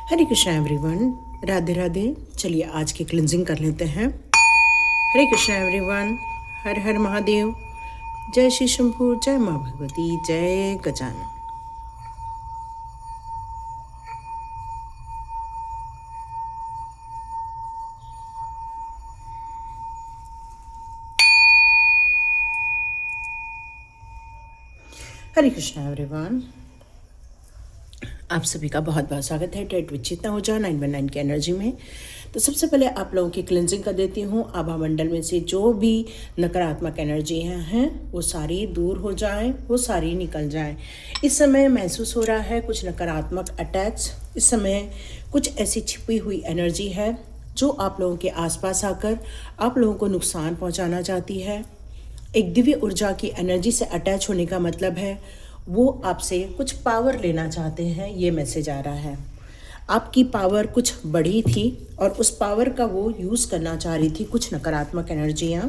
हरे Krishna everyone, Radhe Radhe. चलिए आज की क्लिनजिंग कर लेते हैं। हरे कृष्णा एवरीवन, हर हर महादेव। जय श्री शंभू, जय माँ भगवती, जय गजानन। हरे कृष्णा एवरीवन, आप सभी का बहुत बहुत स्वागत है डेट विद चेतना ऊर्जा 919 की एनर्जी में। तो सबसे पहले आप लोगों की क्लिनजिंग कर देती हूँ। आभा मंडल में से जो भी नकारात्मक एनर्जियाँ हैं वो सारी दूर हो जाएं, वो सारी निकल जाएं। इस समय महसूस हो रहा है कुछ नकारात्मक अटैक्स। इस समय कुछ ऐसी छिपी हुई एनर्जी है जो आप लोगों के आसपास आकर आप लोगों को नुकसान पहुँचाना चाहती है। एक दिव्य ऊर्जा की एनर्जी से अटैच होने का मतलब है वो आपसे कुछ पावर लेना चाहते हैं। ये मैसेज आ रहा है आपकी पावर कुछ बड़ी थी और उस पावर का वो यूज़ करना चाह रही थी कुछ नकारात्मक एनर्जियाँ।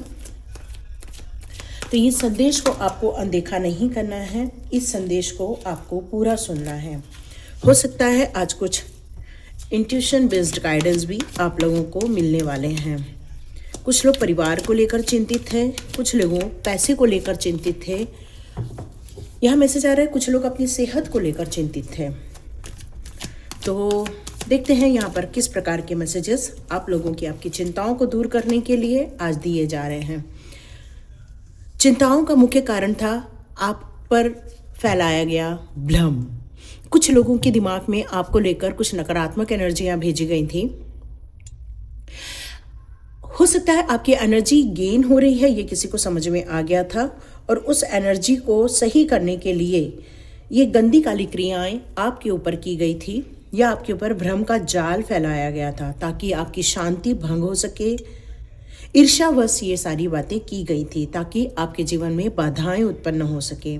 तो ये संदेश को आपको अनदेखा नहीं करना है, इस संदेश को आपको पूरा सुनना है। हो सकता है आज कुछ इंट्यूशन बेस्ड गाइडेंस भी आप लोगों को मिलने वाले हैं। कुछ लोग परिवार को लेकर चिंतित हैं, कुछ लोगों पैसे को लेकर चिंतित थे। यहाँ मैसेज आ रहा है कुछ लोग अपनी सेहत को लेकर चिंतित थे। तो देखते हैं यहाँ पर किस प्रकार के मैसेजेस आप लोगों की आपकी चिंताओं को दूर करने के लिए आज दिए जा रहे हैं। चिंताओं का मुख्य कारण था आप पर फैलाया गया भ्रम। कुछ लोगों के दिमाग में आपको लेकर कुछ नकारात्मक एनर्जियाँ भेजी गई थी। हो सकता है आपकी एनर्जी गेन हो रही है, ये किसी को समझ में आ गया था और उस एनर्जी को सही करने के लिए ये गंदी काली क्रियाएं आपके ऊपर की गई थी या आपके ऊपर भ्रम का जाल फैलाया गया था ताकि आपकी शांति भंग हो सके। ईर्ष्यावश ये सारी बातें की गई थी ताकि आपके जीवन में बाधाएं उत्पन्न हो सके।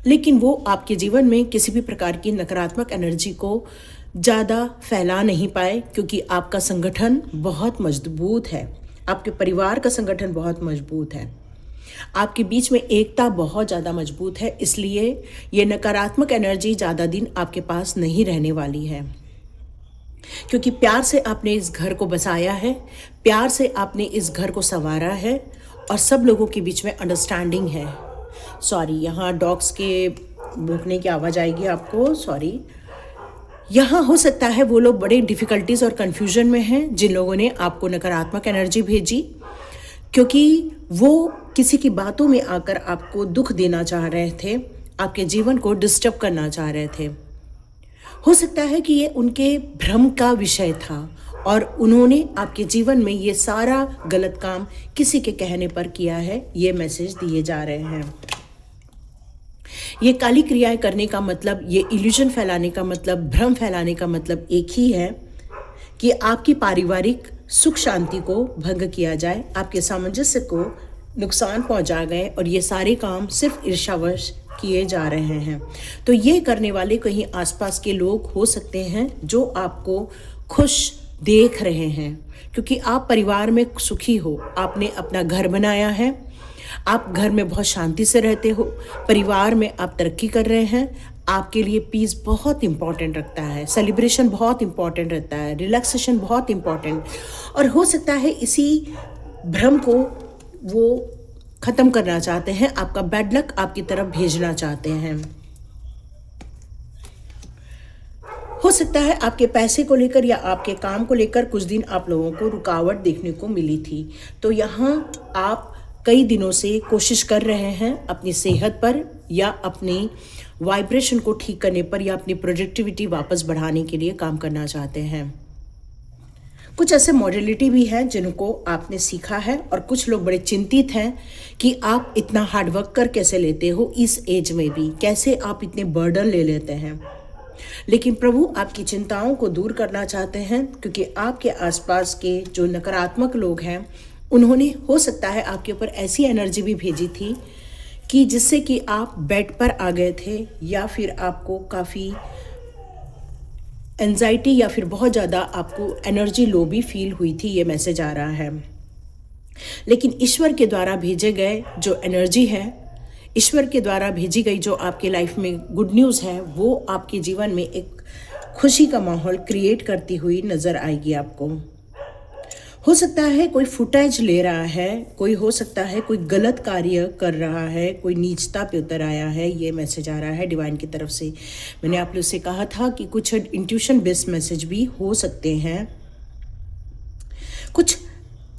लेकिन वो आपके जीवन में किसी भी प्रकार की नकारात्मक एनर्जी को ज़्यादा फैला नहीं पाए क्योंकि आपका संगठन बहुत मजबूत है, आपके परिवार का संगठन बहुत मजबूत है, आपके बीच में एकता बहुत ज़्यादा मजबूत है। इसलिए ये नकारात्मक एनर्जी ज़्यादा दिन आपके पास नहीं रहने वाली है क्योंकि प्यार से आपने इस घर को बसाया है, प्यार से आपने इस घर को संवारा है और सब लोगों के बीच में अंडरस्टैंडिंग है। सॉरी, यहाँ डॉग्स के भौंकने की आवाज़ आएगी आपको, सॉरी। यहाँ हो सकता है वो लोग बड़े डिफ़िकल्टीज़ और कन्फ्यूजन में हैं जिन लोगों ने आपको नकारात्मक एनर्जी भेजी, क्योंकि वो किसी की बातों में आकर आपको दुख देना चाह रहे थे, आपके जीवन को डिस्टर्ब करना चाह रहे थे। हो सकता है कि ये उनके भ्रम का विषय था और उन्होंने आपके जीवन में ये सारा गलत काम किसी के कहने पर किया है। ये मैसेज दिए जा रहे हैं। ये काली क्रियाएं करने का मतलब, ये इल्यूजन फैलाने का मतलब, भ्रम फैलाने का मतलब एक ही है कि आपकी पारिवारिक सुख शांति को भंग किया जाए, आपके सामंजस्य को नुकसान पहुंचा गए और ये सारे काम सिर्फ ईर्ष्यावश किए जा रहे हैं। तो ये करने वाले कहीं आसपास के लोग हो सकते हैं जो आपको खुश देख रहे हैं क्योंकि आप परिवार में सुखी हो, आपने अपना घर बनाया है, आप घर में बहुत शांति से रहते हो, परिवार में आप तरक्की कर रहे हैं। आपके लिए पीस बहुत इम्पॉर्टेंट रखता है, सेलिब्रेशन बहुत इम्पॉर्टेंट रहता है, रिलैक्सेशन बहुत इम्पॉर्टेंट। और हो सकता है इसी भ्रम को वो ख़त्म करना चाहते हैं, आपका बैड लक आपकी तरफ भेजना चाहते हैं। हो सकता है आपके पैसे को लेकर या आपके काम को लेकर कुछ दिन आप लोगों को रुकावट देखने को मिली थी। तो यहाँ आप कई दिनों से कोशिश कर रहे हैं अपनी सेहत पर या अपनी वाइब्रेशन को ठीक करने पर या अपनी प्रोडक्टिविटी वापस बढ़ाने के लिए काम करना चाहते हैं। कुछ ऐसे मॉडलिटी भी हैं जिनको आपने सीखा है और कुछ लोग बड़े चिंतित हैं कि आप इतना हार्डवर्क कर कैसे लेते हो, इस एज में भी कैसे आप इतने बर्डन ले लेते हैं। लेकिन प्रभु आपकी चिंताओं को दूर करना चाहते हैं क्योंकि आपके आसपास के जो नकारात्मक लोग हैं उन्होंने हो सकता है आपके ऊपर ऐसी एनर्जी भी भेजी थी कि जिससे कि आप बेड पर आ गए थे या फिर आपको काफ़ी एंजाइटी या फिर बहुत ज़्यादा आपको एनर्जी लो भी फील हुई थी। ये मैसेज आ रहा है। लेकिन ईश्वर के द्वारा भेजे गए जो एनर्जी है, ईश्वर के द्वारा भेजी गई जो आपके लाइफ में गुड न्यूज़ है वो आपके जीवन में एक खुशी का माहौल क्रिएट करती हुई नज़र आएगी आपको। हो सकता है कोई फुटेज ले रहा है, कोई हो सकता है कोई गलत कार्य कर रहा है, कोई नीचता पे उतर आया है, ये मैसेज आ रहा है डिवाइन की तरफ से। मैंने आप लोग से कहा था कि कुछ इंट्यूशन बेस्ड मैसेज भी हो सकते हैं। कुछ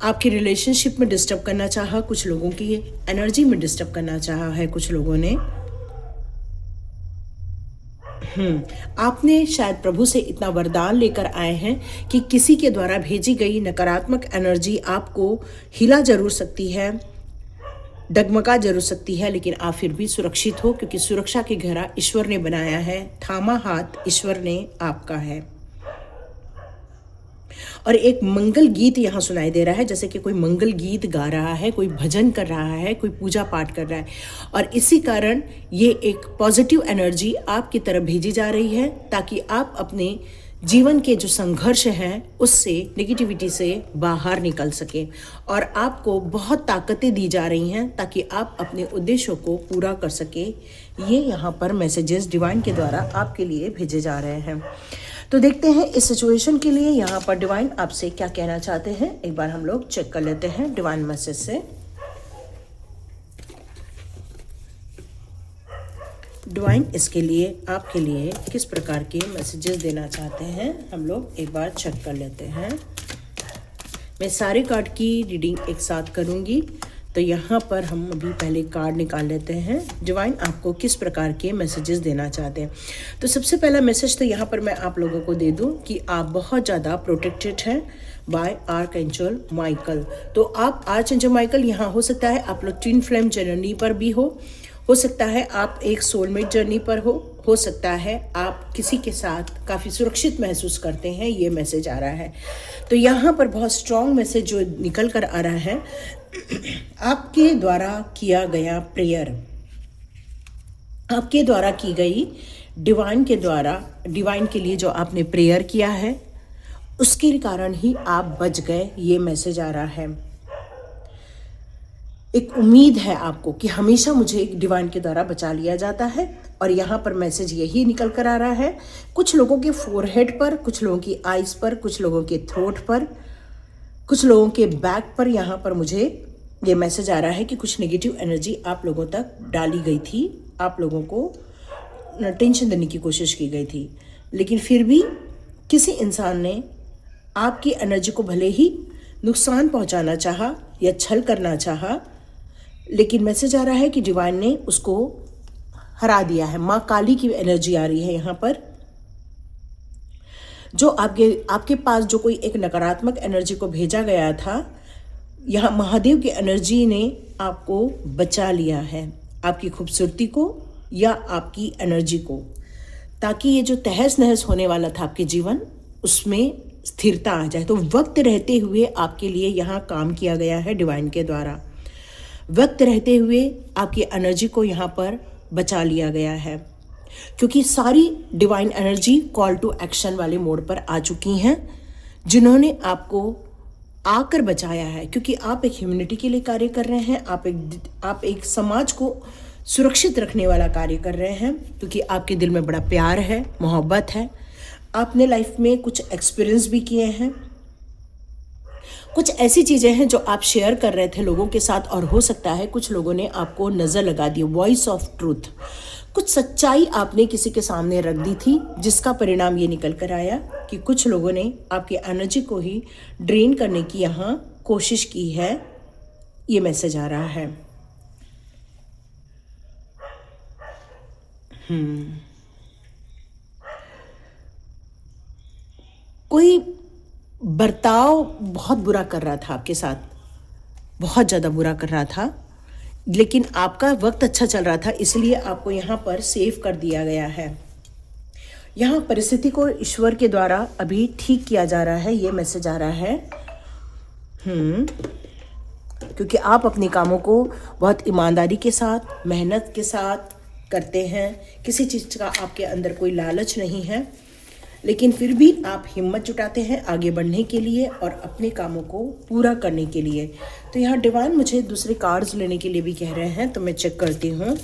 आपके रिलेशनशिप में डिस्टर्ब करना चाहा, कुछ लोगों की एनर्जी में डिस्टर्ब करना चाहा है कुछ लोगों ने। आपने शायद प्रभु से इतना वरदान लेकर आए हैं कि किसी के द्वारा भेजी गई नकारात्मक एनर्जी आपको हिला जरूर सकती है, डगमगा जरूर सकती है, लेकिन आप फिर भी सुरक्षित हो, क्योंकि सुरक्षा की घेरा ईश्वर ने बनाया है, थामा हाथ ईश्वर ने आपका है। और एक मंगल गीत यहाँ सुनाई दे रहा है, जैसे कि कोई मंगल गीत गा रहा है, कोई भजन कर रहा है, कोई पूजा पाठ कर रहा है, और इसी कारण ये एक पॉजिटिव एनर्जी आपकी तरफ भेजी जा रही है ताकि आप अपने जीवन के जो संघर्ष हैं उससे, नेगेटिविटी से बाहर निकल सकें। और आपको बहुत ताकतें दी जा रही हैं ताकि आप अपने उद्देश्यों को पूरा कर सकें। ये यहाँ पर मैसेजेस डिवाइन के द्वारा आपके लिए भेजे जा रहे हैं। तो देखते हैं इस सिचुएशन के लिए यहाँ पर डिवाइन आपसे क्या कहना चाहते हैं। एक बार हम लोग चेक कर लेते हैं डिवाइन मैसेज से। डिवाइन इसके लिए, आपके लिए किस प्रकार के मैसेजेस देना चाहते हैं, हम लोग एक बार चेक कर लेते हैं। मैं सारे कार्ड की रीडिंग एक साथ करूँगी, तो यहाँ पर हम अभी पहले कार्ड निकाल लेते हैं। डिवाइन आपको किस प्रकार के मैसेजेस देना चाहते हैं। तो सबसे पहला मैसेज तो यहाँ पर मैं आप लोगों को दे दूँ कि आप बहुत ज़्यादा प्रोटेक्टेड हैं बाय आर्कएंजल माइकल। तो आप आर्कएंजल माइकल, यहाँ हो सकता है आप लोग ट्विन फ्लेम जर्नी पर भी हो सकता है आप एक सोलमेट जर्नी पर हो सकता है आप किसी के साथ काफ़ी सुरक्षित महसूस करते हैं, ये मैसेज आ रहा है। तो यहाँ पर बहुत स्ट्रॉन्ग मैसेज जो निकल कर आ रहा है, आपके द्वारा किया गया प्रेयर, आपके द्वारा की गई डिवाइन के द्वारा, डिवाइन के लिए जो आपने प्रेयर किया है उसके कारण ही आप बच गए, ये मैसेज आ रहा है। एक उम्मीद है आपको कि हमेशा मुझे डिवाइन के द्वारा बचा लिया जाता है, और यहाँ पर मैसेज यही निकल कर आ रहा है। कुछ लोगों के फोरहेड पर, कुछ लोगों की आइज़ पर, कुछ लोगों के थ्रोट पर, कुछ लोगों के बैक पर यहाँ पर मुझे ये मैसेज आ रहा है कि कुछ नेगेटिव एनर्जी आप लोगों तक डाली गई थी, आप लोगों को टेंशन देने की कोशिश की गई थी, लेकिन फिर भी किसी इंसान ने आपकी एनर्जी को भले ही नुकसान पहुंचाना चाहा या छल करना चाहा, लेकिन मैसेज आ रहा है कि डिवाइन ने उसको हरा दिया है। माँ काली की एनर्जी आ रही है यहाँ पर। जो आपके पास जो कोई एक नकारात्मक एनर्जी को भेजा गया था, यहाँ महादेव की एनर्जी ने आपको बचा लिया है, आपकी खूबसूरती को या आपकी एनर्जी को, ताकि ये जो तहस नहस होने वाला था आपके जीवन, उसमें स्थिरता आ जाए। तो वक्त रहते हुए आपके लिए यहाँ काम किया गया है डिवाइन के द्वारा। वक्त रहते हुए आपकी एनर्जी को यहाँ पर बचा लिया गया है, क्योंकि सारी divine energy call to action वाले मोड पर आ चुकी हैं, जिन्होंने आपको आकर बचाया है, क्योंकि आप एक ह्यूमैनिटी के लिए कार्य कर रहे हैं, आप एक समाज को सुरक्षित रखने वाला कार्य कर रहे हैं, क्योंकि आपके दिल में बड़ा प्यार है, मोहब्बत है। आपने लाइफ में कुछ एक्सपीरियंस भी किए हैं, कुछ ऐसी चीज़ें हैं जो आप शेयर कर रहे थे लोगों के साथ, और हो सकता है कुछ लोगों ने आपको नज़र लगा दी, वॉइस ऑफ ट्रूथ, कुछ सच्चाई आपने किसी के सामने रख दी थी, जिसका परिणाम ये निकल कर आया कि कुछ लोगों ने आपकी एनर्जी को ही ड्रेन करने की यहाँ कोशिश की है, ये मैसेज आ रहा है। कोई बर्ताव बहुत बुरा कर रहा था आपके साथ, बहुत ज़्यादा बुरा कर रहा था, लेकिन आपका वक्त अच्छा चल रहा था, इसलिए आपको यहाँ पर सेव कर दिया गया है। यहाँ परिस्थिति को ईश्वर के द्वारा अभी ठीक किया जा रहा है, ये मैसेज आ रहा है। क्योंकि आप अपने कामों को बहुत ईमानदारी के साथ, मेहनत के साथ करते हैं, किसी चीज़ का आपके अंदर कोई लालच नहीं है, लेकिन फिर भी आप हिम्मत जुटाते हैं आगे बढ़ने के लिए और अपने कामों को पूरा करने के लिए। तो यहाँ डिवाइन मुझे दूसरे कार्ड्स लेने के लिए भी कह रहे हैं, तो मैं चेक करती हूँ।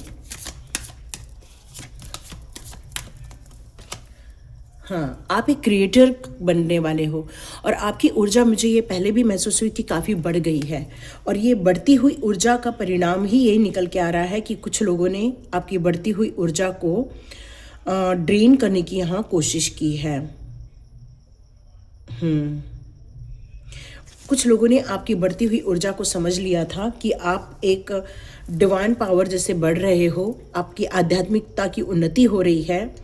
हाँ, आप एक क्रिएटर बनने वाले हो और आपकी ऊर्जा, मुझे ये पहले भी महसूस हुई थी, काफ़ी बढ़ गई है। और ये बढ़ती हुई ऊर्जा का परिणाम ही यही निकल के आ रहा है कि कुछ लोगों ने आपकी बढ़ती हुई ऊर्जा को ड्रेन करने की यहाँ कोशिश की है। कुछ लोगों ने आपकी बढ़ती हुई ऊर्जा को समझ लिया था कि आप एक डिवाइन पावर जैसे बढ़ रहे हो, आपकी आध्यात्मिकता की उन्नति हो रही है,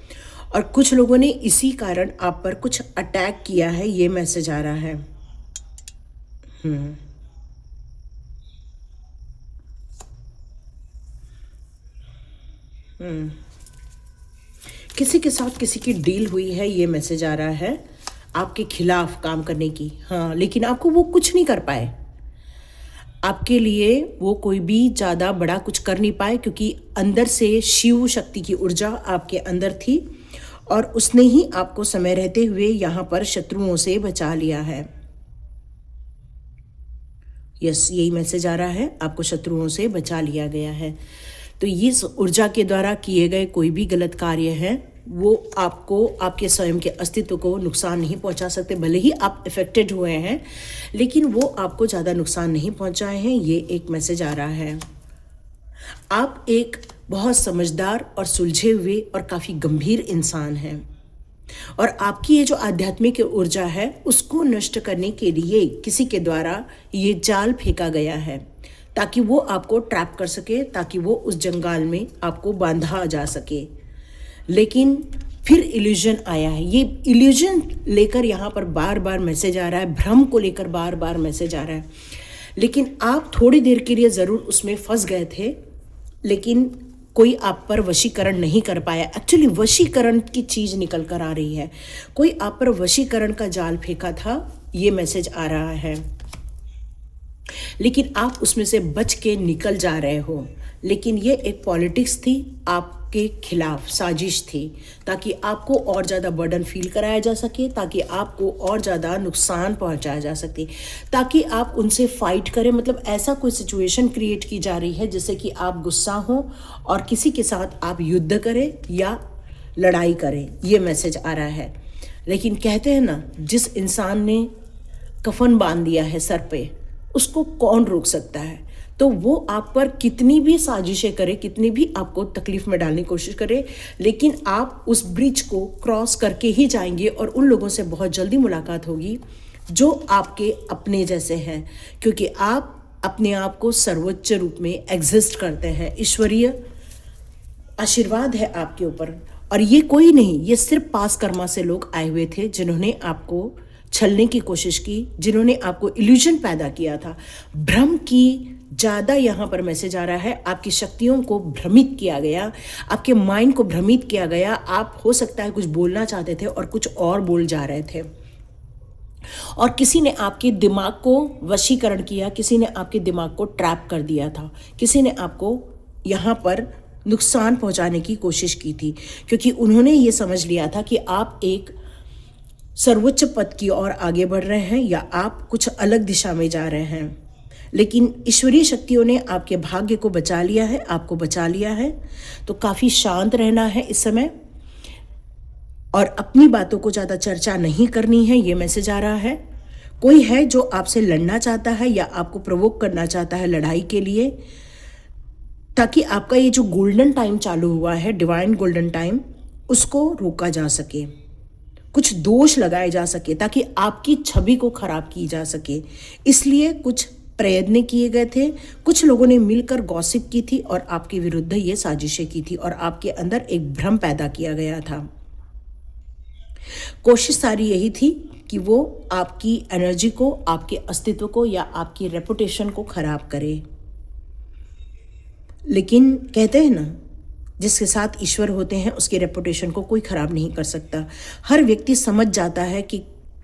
और कुछ लोगों ने इसी कारण आप पर कुछ अटैक किया है, ये मैसेज आ रहा है। किसी के साथ किसी की डील हुई है, ये मैसेज आ रहा है, आपके खिलाफ काम करने की। हाँ, लेकिन आपको वो कुछ नहीं कर पाए, आपके लिए वो कोई भी ज़्यादा बड़ा कुछ कर नहीं पाए, क्योंकि अंदर से शिव शक्ति की ऊर्जा आपके अंदर थी और उसने ही आपको समय रहते हुए यहाँ पर शत्रुओं से बचा लिया है। यस, यही मैसेज आ रहा है, आपको शत्रुओं से बचा लिया गया है। तो इस ऊर्जा के द्वारा किए गए कोई भी गलत कार्य है, वो आपको, आपके स्वयं के अस्तित्व को नुकसान नहीं पहुंचा सकते। भले ही आप इफेक्टेड हुए हैं, लेकिन वो आपको ज़्यादा नुकसान नहीं पहुंचाए हैं, ये एक मैसेज आ रहा है। आप एक बहुत समझदार और सुलझे हुए और काफ़ी गंभीर इंसान हैं, और आपकी ये जो आध्यात्मिक ऊर्जा है उसको नष्ट करने के लिए किसी के द्वारा ये जाल फेंका गया है, ताकि वो आपको ट्रैप कर सके, ताकि वो उस जंजाल में आपको बांधा जा सके। लेकिन फिर इल्यूजन आया है, ये इल्यूजन लेकर यहाँ पर बार बार मैसेज आ रहा है, भ्रम को लेकर बार बार मैसेज आ रहा है। लेकिन आप थोड़ी देर के लिए ज़रूर उसमें फंस गए थे, लेकिन कोई आप पर वशीकरण नहीं कर पाया। एक्चुअली वशीकरण की चीज़ निकल कर आ रही है, कोई आप पर वशीकरण का जाल फेंका था, ये मैसेज आ रहा है, लेकिन आप उसमें से बच के निकल जा रहे हो। लेकिन ये एक पॉलिटिक्स थी, आपके खिलाफ साजिश थी, ताकि आपको और ज़्यादा बर्डन फील कराया जा सके, ताकि आपको और ज़्यादा नुकसान पहुंचाया जा सके, ताकि आप उनसे फाइट करें। मतलब ऐसा कोई सिचुएशन क्रिएट की जा रही है जिससे कि आप गुस्सा हो और किसी के साथ आप युद्ध करें या लड़ाई करें, ये मैसेज आ रहा है। लेकिन कहते हैं ना, जिस इंसान ने कफन बांध दिया है सर पे, उसको कौन रोक सकता है। तो वो आप पर कितनी भी साजिशें करे, कितनी भी आपको तकलीफ में डालने की कोशिश करे, लेकिन आप उस ब्रिज को क्रॉस करके ही जाएंगे और उन लोगों से बहुत जल्दी मुलाकात होगी जो आपके अपने जैसे हैं, क्योंकि आप अपने आप को सर्वोच्च रूप में एग्जिस्ट करते हैं। ईश्वरीय आशीर्वाद है आपके ऊपर, और ये कोई नहीं, ये सिर्फ पास कर्मा से लोग आए हुए थे जिन्होंने आपको छलने की कोशिश की, जिन्होंने आपको इल्यूजन पैदा किया था। भ्रम की ज़्यादा यहाँ पर मैसेज आ रहा है, आपकी शक्तियों को भ्रमित किया गया, आपके माइंड को भ्रमित किया गया। आप हो सकता है कुछ बोलना चाहते थे और कुछ और बोल जा रहे थे, और किसी ने आपके दिमाग को वशीकरण किया, किसी ने आपके दिमाग को ट्रैप कर दिया था, किसी ने आपको यहाँ पर नुकसान पहुँचाने की कोशिश की थी, क्योंकि उन्होंने ये समझ लिया था कि आप एक सर्वोच्च पद की ओर आगे बढ़ रहे हैं या आप कुछ अलग दिशा में जा रहे हैं। लेकिन ईश्वरीय शक्तियों ने आपके भाग्य को बचा लिया है, आपको बचा लिया है। तो काफ़ी शांत रहना है इस समय, और अपनी बातों को ज़्यादा चर्चा नहीं करनी है, ये मैसेज आ रहा है। कोई है जो आपसे लड़ना चाहता है या आपको प्रोवोक करना चाहता है लड़ाई के लिए, ताकि आपका ये जो गोल्डन टाइम चालू हुआ है, डिवाइन गोल्डन टाइम, उसको रोका जा सके, कुछ दोष लगाए जा सके, ताकि आपकी छवि को खराब की जा सके। इसलिए कुछ प्रयत्न किए गए थे, कुछ लोगों ने मिलकर गॉसिप की थी और आपके विरुद्ध ये साजिशें की थी, और आपके अंदर एक भ्रम पैदा किया गया था। कोशिश सारी यही थी कि वो आपकी एनर्जी को, आपके अस्तित्व को या आपकी रेपुटेशन को खराब करे। लेकिन कहते हैं ना, जिसके साथ ईश्वर होते हैं उसकी रेपुटेशन को कोई ख़राब नहीं कर सकता। हर व्यक्ति समझ जाता है कि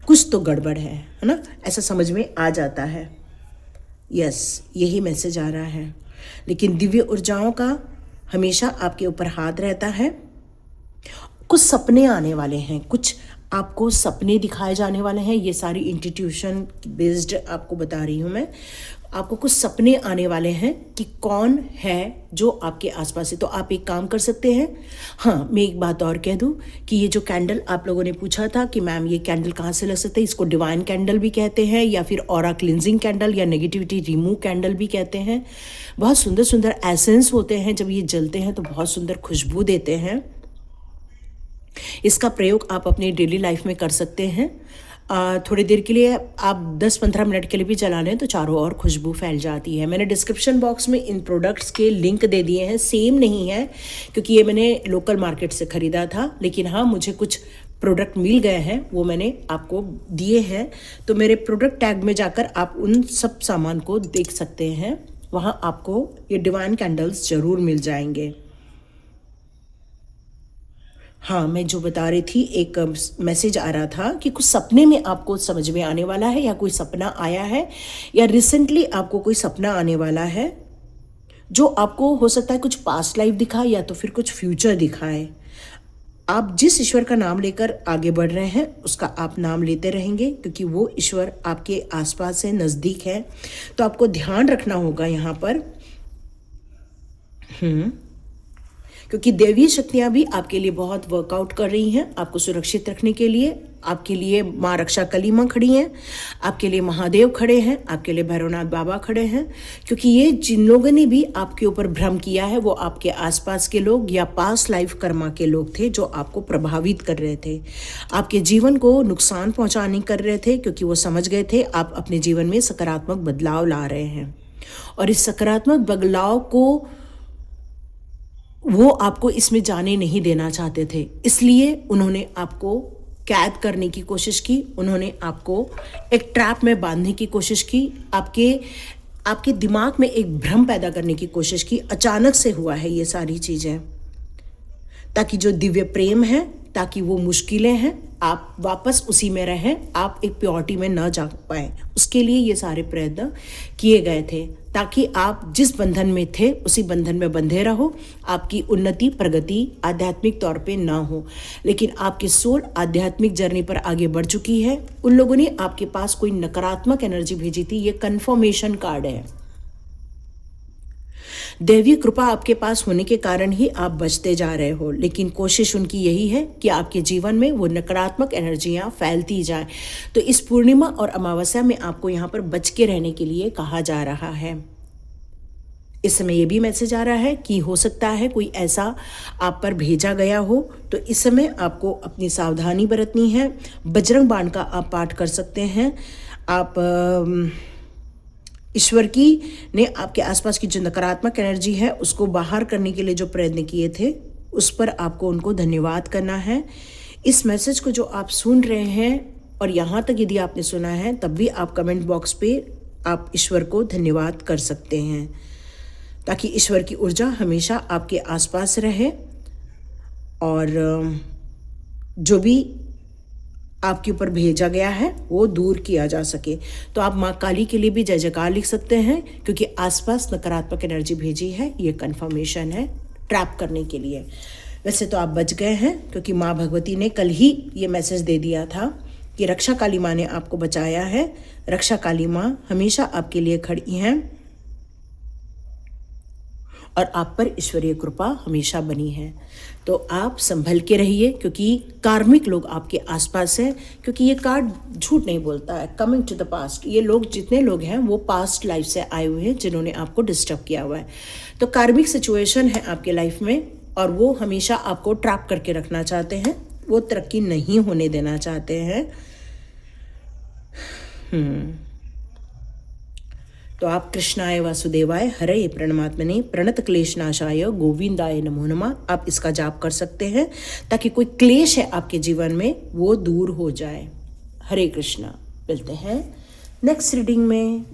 कुछ तो गड़बड़ है ना, ऐसा समझ में आ जाता है। यस, यही मैसेज आ रहा है। लेकिन दिव्य ऊर्जाओं का हमेशा आपके ऊपर हाथ रहता है। कुछ सपने आने वाले हैं, कुछ आपको सपने दिखाए जाने वाले हैं। ये सारी इंस्टीट्यूशन बेस्ड आपको बता रही हूँ मैं। आपको कुछ सपने आने वाले हैं कि कौन है जो आपके आसपास है। तो आप एक काम कर सकते हैं। हाँ, मैं एक बात और कह दूं कि ये जो कैंडल आप लोगों ने पूछा था कि मैम ये कैंडल कहाँ से लग सकते हैं, इसको डिवाइन कैंडल भी कहते हैं या फिर ऑरा क्लिनजिंग कैंडल या नेगेटिविटी रिमूव कैंडल भी कहते हैं। बहुत सुंदर सुंदर एसेंस होते हैं, जब ये जलते हैं तो बहुत सुंदर खुशबू देते हैं। इसका प्रयोग आप अपनी डेली लाइफ में कर सकते हैं। थोड़ी देर के लिए आप 10-15 मिनट के लिए भी जला लें तो चारों ओर खुशबू फैल जाती है। मैंने डिस्क्रिप्शन बॉक्स में इन प्रोडक्ट्स के लिंक दे दिए हैं। सेम नहीं है क्योंकि ये मैंने लोकल मार्केट से ख़रीदा था, लेकिन हाँ मुझे कुछ प्रोडक्ट मिल गए हैं, वो मैंने आपको दिए हैं। तो मेरे प्रोडक्ट टैग में जाकर आप उन सब सामान को देख सकते हैं, वहाँ आपको ये डिवाइन कैंडल्स ज़रूर मिल जाएंगे। हाँ, मैं जो बता रही थी, एक मैसेज आ रहा था कि कुछ सपने में आपको समझ में आने वाला है, या कोई सपना आया है, या रिसेंटली आपको कोई सपना आने वाला है जो आपको हो सकता है कुछ पास्ट लाइफ दिखाए या तो फिर कुछ फ्यूचर दिखाए। आप जिस ईश्वर का नाम लेकर आगे बढ़ रहे हैं उसका आप नाम लेते रहेंगे, क्योंकि वो ईश्वर आपके आसपास है, नज़दीक है। तो आपको ध्यान रखना होगा यहाँ पर। क्योंकि देवी शक्तियाँ भी आपके लिए बहुत वर्कआउट कर रही हैं आपको सुरक्षित रखने के लिए। आपके लिए माँ रक्षा कली माँ खड़ी हैं, आपके लिए महादेव खड़े हैं, आपके लिए भैरवनाथ बाबा खड़े हैं। क्योंकि ये जिन लोगों ने भी आपके ऊपर भ्रम किया है वो आपके आसपास के लोग या पास्ट लाइफ कर्मा के लोग थे, जो आपको प्रभावित कर रहे थे, आपके जीवन को नुकसान पहुँचाने कर रहे थे, क्योंकि वो समझ गए थे आप अपने जीवन में सकारात्मक बदलाव ला रहे हैं। और इस सकारात्मक बदलाव को वो आपको इसमें जाने नहीं देना चाहते थे, इसलिए उन्होंने आपको कैद करने की कोशिश की, उन्होंने आपको एक ट्रैप में बांधने की कोशिश की, आपके दिमाग में एक भ्रम पैदा करने की कोशिश की। अचानक से हुआ है ये सारी चीज़ें, ताकि जो दिव्य प्रेम है, ताकि वो मुश्किलें हैं, आप वापस उसी में रहें, आप एक प्योरिटी में न जा पाएँ। उसके लिए ये सारे प्रयत्न किए गए थे, ताकि आप जिस बंधन में थे उसी बंधन में बंधे रहो, आपकी उन्नति प्रगति आध्यात्मिक तौर पे ना हो। लेकिन आपकी सोल आध्यात्मिक जर्नी पर आगे बढ़ चुकी है। उन लोगों ने आपके पास कोई नकारात्मक एनर्जी भेजी थी, ये कन्फर्मेशन कार्ड है। दैवीय कृपा आपके पास होने के कारण ही आप बचते जा रहे हो, लेकिन कोशिश उनकी यही है कि आपके जीवन में वो नकारात्मक एनर्जियां फैलती जाए। तो इस पूर्णिमा और अमावस्या में आपको यहाँ पर बच के रहने के लिए कहा जा रहा है। इस समय ये भी मैसेज आ रहा है कि हो सकता है कोई ऐसा आप पर भेजा गया हो, तो इस समय आपको अपनी सावधानी बरतनी है। बजरंग बाण का आप पाठ कर सकते हैं। आप ईश्वर की ने आपके आसपास की जो नकारात्मक एनर्जी है उसको बाहर करने के लिए जो प्रयत्न किए थे, उस पर आपको उनको धन्यवाद करना है। इस मैसेज को जो आप सुन रहे हैं और यहाँ तक यदि आपने सुना है, तब भी आप कमेंट बॉक्स पे आप ईश्वर को धन्यवाद कर सकते हैं, ताकि ईश्वर की ऊर्जा हमेशा आपके आसपास रहे और जो भी आपके ऊपर भेजा गया है वो दूर किया जा सके। तो आप माँ काली के लिए भी जय जयकार लिख सकते हैं, क्योंकि आसपास नकारात्मक एनर्जी भेजी है, ये कंफर्मेशन है ट्रैप करने के लिए। वैसे तो आप बच गए हैं, क्योंकि माँ भगवती ने कल ही ये मैसेज दे दिया था कि रक्षा काली माँ ने आपको बचाया है। रक्षा काली माँ हमेशा आपके लिए खड़ी हैं और आप पर ईश्वरीय कृपा हमेशा बनी है। तो आप संभल के रहिए, क्योंकि कार्मिक लोग आपके आसपास हैं। क्योंकि ये कार्ड झूठ नहीं बोलता है, कमिंग टू द पास्ट। ये लोग जितने लोग हैं वो पास्ट लाइफ से आए हुए हैं, जिन्होंने आपको डिस्टर्ब किया हुआ है। तो कार्मिक सिचुएशन है आपके लाइफ में, और वो हमेशा आपको ट्रैप करके रखना चाहते हैं, वो तरक्की नहीं होने देना चाहते हैं। तो आप कृष्णाय वासुदेवाय हरे प्रणमात्मने प्रणत क्लेशनाशाय गोविंदाय नमो नमः आप इसका जाप कर सकते हैं, ताकि कोई क्लेश है आपके जीवन में वो दूर हो जाए। हरे कृष्णा। मिलते हैं नेक्स्ट रीडिंग में।